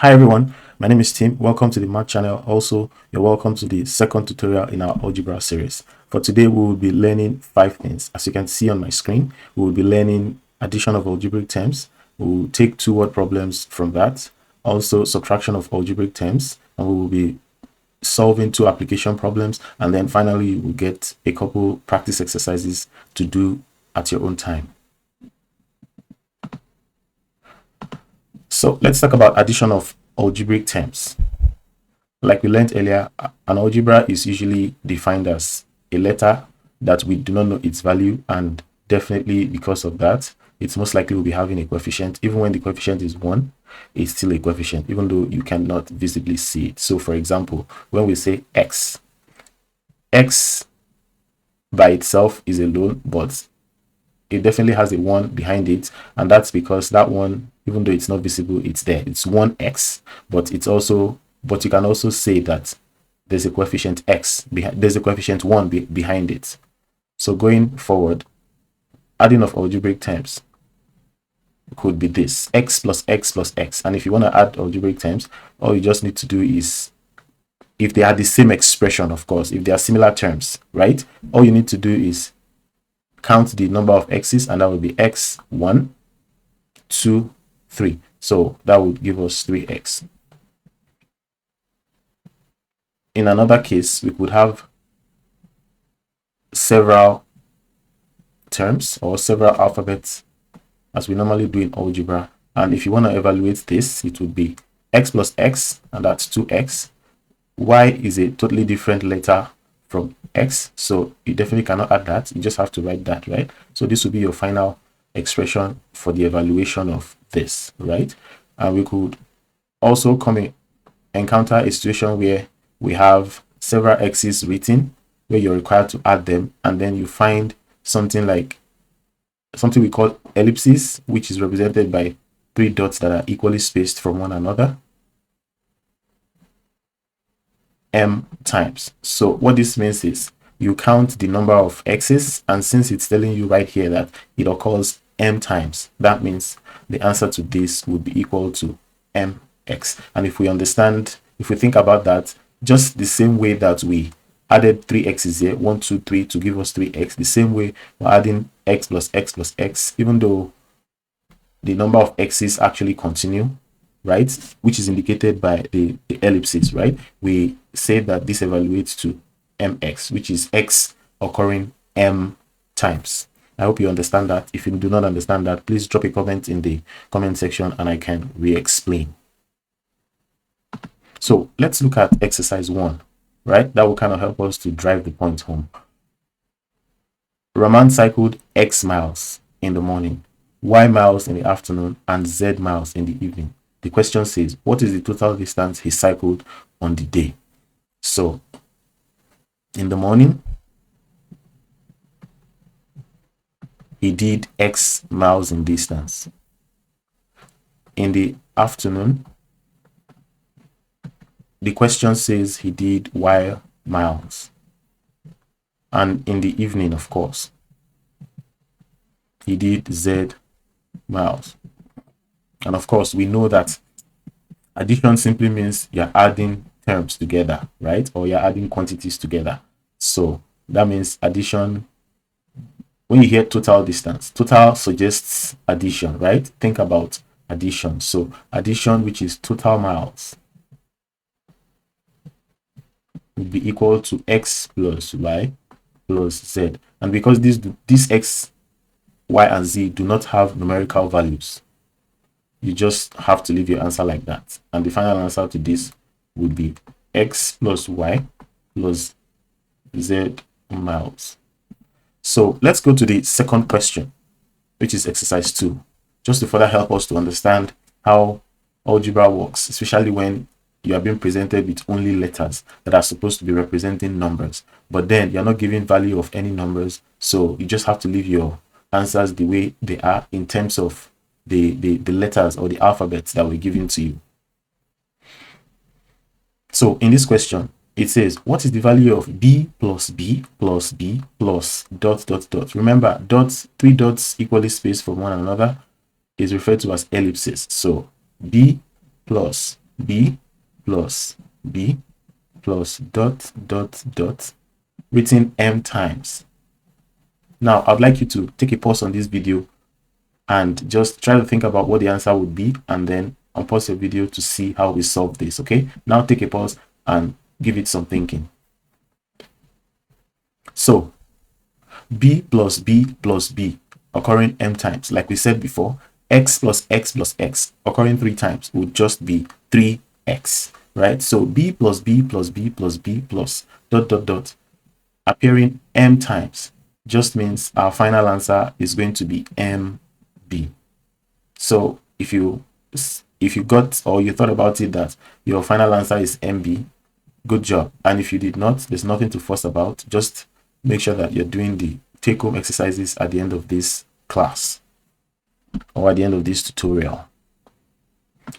Hi everyone, my name is Tim. Welcome to the Math channel. Also, you're welcome to the second tutorial in our algebra series. For today, we will be learning 5 things. As you can see on my screen, we will be learning addition of algebraic terms. We will take 2-word problems from that. Also, subtraction of algebraic terms, and we will be solving 2 application problems. And then finally, we'll get a couple practice exercises to do at your own time. So let's talk about addition of algebraic terms. Like we learned earlier, an algebra is usually defined as a letter that we do not know its value, and definitely because of that, it's most likely we'll be having a coefficient. Even when the coefficient is 1, it's still a coefficient, even though you cannot visibly see it. So for example, when we say x by itself is alone, but it definitely has a 1 behind it, and that's because that one, even though it's not visible, it's there. It's 1x, but you can also say that there's a coefficient x behind, there's a coefficient 1 behind it. So going forward, adding of algebraic terms could be this: x plus x plus x. And if you want to add algebraic terms, all you just need to do is, if they are the same expression, of course, if they are similar terms, right, all you need to do is count the number of x's, and that will be x, 1, 2, 3. So that would give us 3x. In another case, we could have several terms or several alphabets, as we normally do in algebra. And if you want to evaluate this, it would be x plus x, and that's 2x. Y is a totally different letter from x, so you definitely cannot add that. You just have to write that, right? So this will be your final expression for the evaluation of this, right? And we could also encounter a situation where we have several x's written, where you're required to add them, and then you find something we call ellipses, which is represented by 3 dots that are equally spaced from one another m times. So what this means is you count the number of x's, and since it's telling you right here that it occurs m times, that means the answer to this would be equal to mx. And if we think about that, just the same way that we added 3 x's here, 1, 2, 3, to give us 3x, the same way we're adding x plus x plus x, even though the number of x's actually continue, right, which is indicated by the ellipses, right? We say that this evaluates to mx, which is x occurring m times. I hope you understand that. If you do not understand that, please drop a comment in the comment section and I can re-explain. So let's look at exercise 1, right? That will kind of help us to drive the point home. Rahman cycled x miles in the morning, y miles in the afternoon, and z miles in the evening. The question says, what is the total distance he cycled on the day? So, in the morning, he did x miles in distance. In the afternoon, the question says he did y miles. And in the evening, of course, he did z miles. And of course, we know that addition simply means you're adding terms together, right? Or you're adding quantities together. So that means addition. When you hear total distance, total suggests addition, right? Think about addition. So addition, which is total miles, would be equal to x plus y plus z. And because these x, y, and z do not have numerical values, you just have to leave your answer like that. And the final answer to this would be x plus y plus z miles. So let's go to the second question, which is exercise 2, just to further help us to understand how algebra works, especially when you are being presented with only letters that are supposed to be representing numbers, but then you're not giving value of any numbers. So you just have to leave your answers the way they are in terms of the letters or the alphabets that were given to you. So in this question, it says, what is the value of b plus b plus b plus dot dot dot? Remember, dots, 3 dots equally spaced from one another is referred to as ellipses. So b plus b plus b plus dot dot dot written m times. Now I'd like you to take a pause on this video and just try to think about what the answer would be, and then unpause your video to see how we solve this. Okay, now take a pause and give it some thinking. So b plus b plus b occurring m times, like we said before, x plus x plus x occurring 3 times would just be 3x, right? So b plus b plus b plus b plus dot dot dot appearing m times just means our final answer is going to be mb. So if you got, or you thought about it, that your final answer is mb, good job. And if you did not, there's nothing to fuss about. Just make sure that you're doing the take-home exercises at the end of this class or at the end of this tutorial.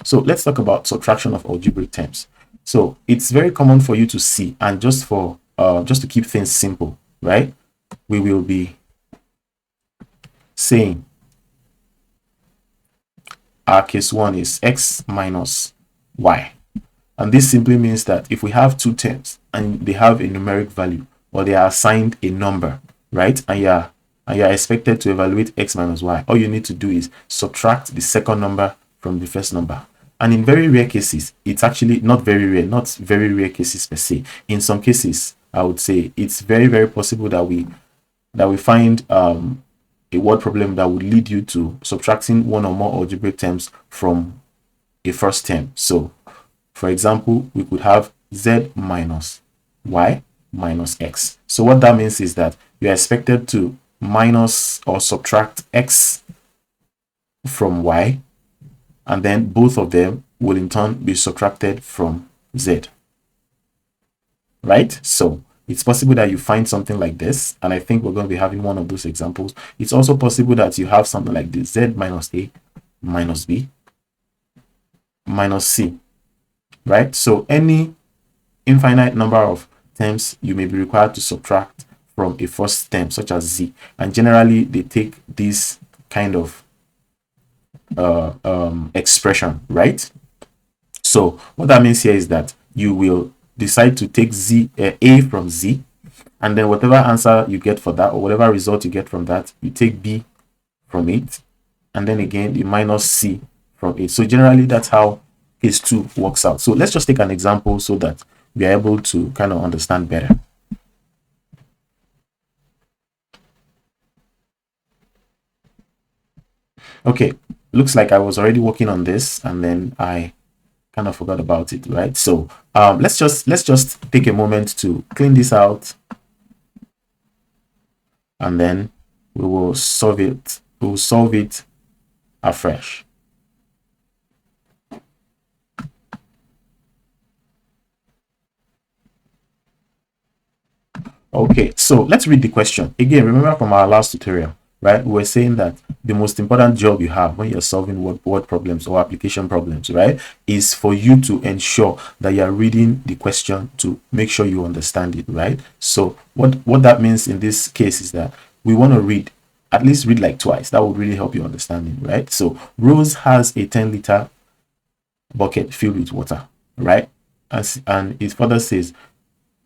So let's talk about subtraction of algebraic terms. So it's very common for you to see, and just to keep things simple, right, we will be saying our case 1 is x minus y. And this simply means that if we have two terms and they have a numeric value, or they are assigned a number, right, and you're expected to evaluate x minus y, all you need to do is subtract the second number from the first number. And in very rare cases, it's actually not very rare cases per se. In some cases, I would say it's very, very possible that we find a word problem that would lead you to subtracting one or more algebraic terms from a first term. So for example, we could have z minus y minus x. So what that means is that you are expected to minus or subtract x from y, and then both of them will in turn be subtracted from z, right? So it's possible that you find something like this, and I think we're going to be having one of those examples. It's also possible that you have something like this: z minus a minus b minus c, right? So any infinite number of terms you may be required to subtract from a first term, such as z, and generally they take this kind of expression, right? So what that means here is that you will decide to take a from z, and then whatever answer you get for that, or whatever result you get from that, you take b from it, and then again you minus c from it. So generally that's how case 2 works out. So let's just take an example so that we are able to kind of understand better. Okay, looks like I was already working on this and then I kind of forgot about it, right? So let's just take a moment to clean this out, and then we will solve it. We will solve it afresh. Okay, so let's read the question again. Remember from our last tutorial, right? We were saying that the most important job you have when you're solving word problems or application problems, right, is for you to ensure that you're reading the question to make sure you understand it, right? So what that means in this case is that we want to at least read like twice. That would really help you understanding, right? So Rose has a 10-liter bucket filled with water, right? And it further says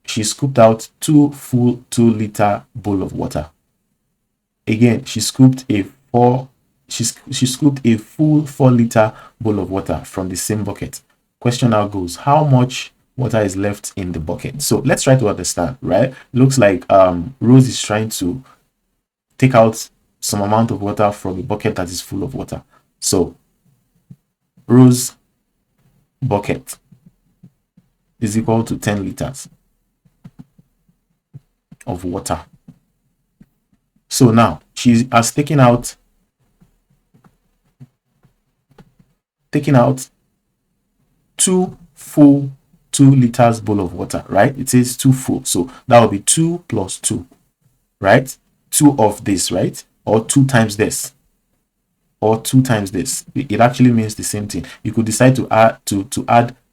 she scooped out 2 full 2-liter bowl of water. Again, she scooped a full 4-liter bowl of water from the same bucket. Question now goes, how much water is left in the bucket? So let's try to understand, right? Looks like Rose is trying to take out some amount of water from a bucket that is full of water. So Rose bucket is equal to 10 liters of water. So now she has taken out 2 full 2 liters bowl of water, right? It says 2 full, so that will be 2 plus 2, right? 2 of this, right? Or 2 times this, or 2 times this. It actually means the same thing. You could decide to add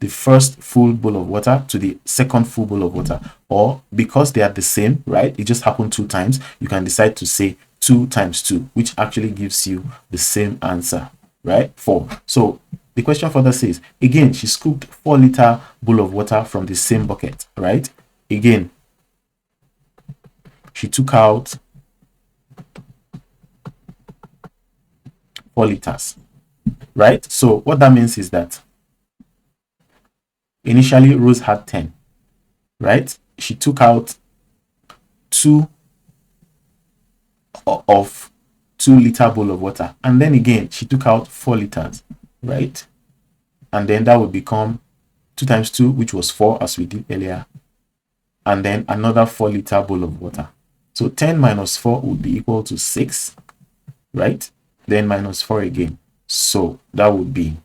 the first full bowl of water to the second full bowl of water, or because they are the same, right, it just happened 2 times, you can decide to say 2 times 2, which actually gives you the same answer, right? 4. So the question further says, again, she scooped 4-liter bowl of water from the same bucket, right? Again, she took out 4 liters, right? So what that means is that initially Rose had 10, right? She took out 2 of 2-liter bowl of water, and then again she took out 4 liters, right? And then that would become 2 times 2, which was 4 as we did earlier, and then another 4-liter bowl of water. So 10 minus 4 would be equal to 6, right? Then minus 4 again, so that would be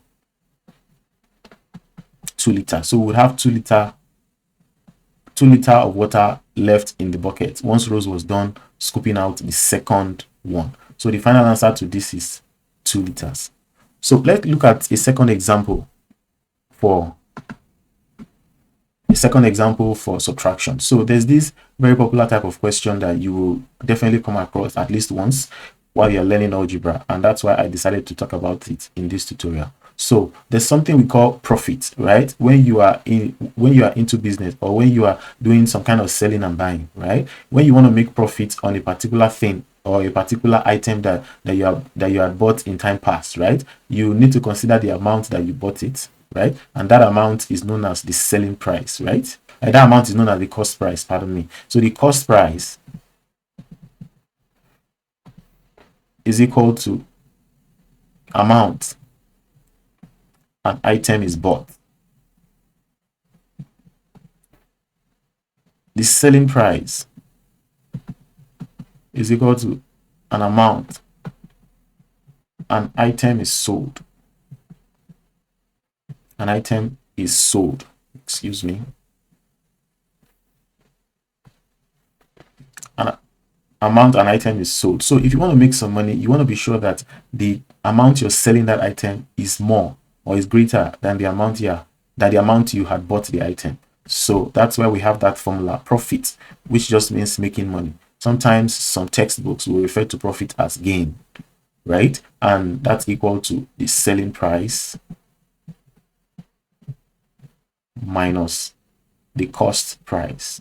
2 liters. So we would have 2 liter of water left in the bucket once Rose was done scooping out the second one. So the final answer to this is 2 liters. So let's look at a second example for subtraction. So there's this very popular type of question that you will definitely come across at least once while you're learning algebra, and that's why I decided to talk about it in this tutorial. So there's something we call profit, right? When you are into business, or when you are doing some kind of selling and buying, right? When you want to make profit on a particular thing or a particular item that you had bought in time past, right? You need to consider the amount that you bought it, right? And that amount is known as the selling price, right? And that amount is known as the cost price, pardon me. So the cost price is equal to amount an item is bought. The selling price is equal to an amount an item is sold. An item is sold, excuse me. An amount an item is sold. So if you want to make some money, you want to be sure that the amount you're selling that item is more or is greater than the amount you had bought the item. So that's why we have that formula, profit, which just means making money. Sometimes some textbooks will refer to profit as gain, right? And that's equal to the selling price minus the cost price.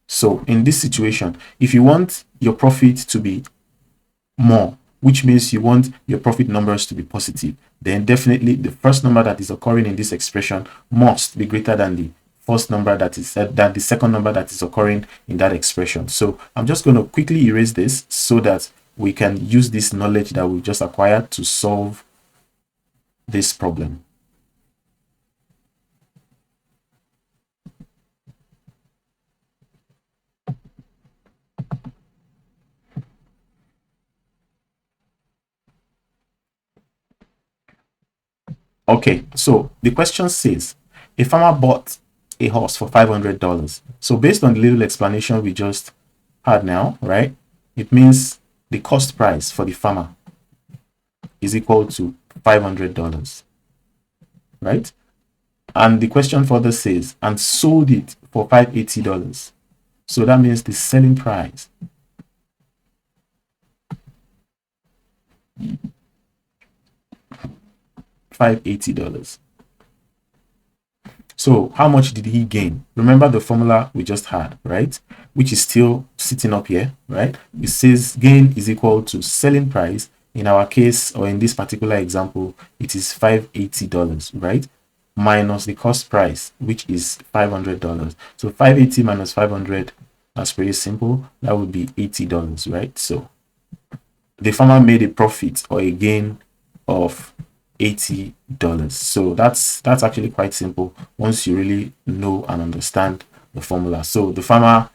So in this situation, if you want your profit to be more, which means you want your profit numbers to be positive, then definitely the first number that is occurring in this expression must be greater than the first number that is the second number that is occurring in that expression. So I'm just going to quickly erase this so that we can use this knowledge that we've just acquired to solve this problem. Okay, so the question says a farmer bought a horse for $500. So based on the little explanation we just had now, right, it means the cost price for the farmer is equal to $500, right? And the question further says, and sold it for $580. So that means the selling price $580. So how much did he gain? Remember the formula we just had, right? Which is still sitting up here, right? It says gain is equal to selling price. In our case, or in this particular example, it is $580, right? Minus the cost price, which is $500. So 580 minus 500, that's pretty simple. That would be $80, right? So the farmer made a profit or a gain of $80. So that's actually quite simple once you really know and understand the formula. So the farmer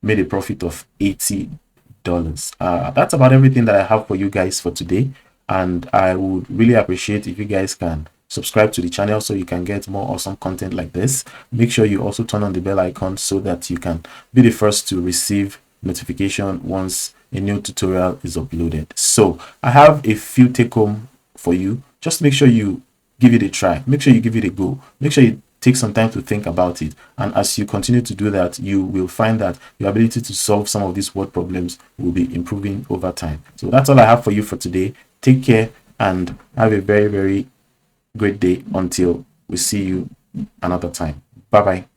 made a profit of $80. That's about everything that I have for you guys for today, and I would really appreciate if you guys can subscribe to the channel so you can get more awesome content like this. Make sure you also turn on the bell icon so that you can be the first to receive notification once a new tutorial is uploaded. So I have a few take home for you. Just make sure you give it a try. Make sure you give it a go. Make sure you take some time to think about it. And as you continue to do that, you will find that your ability to solve some of these word problems will be improving over time. So that's all I have for you for today. Take care and have a very, very great day until we see you another time. Bye bye.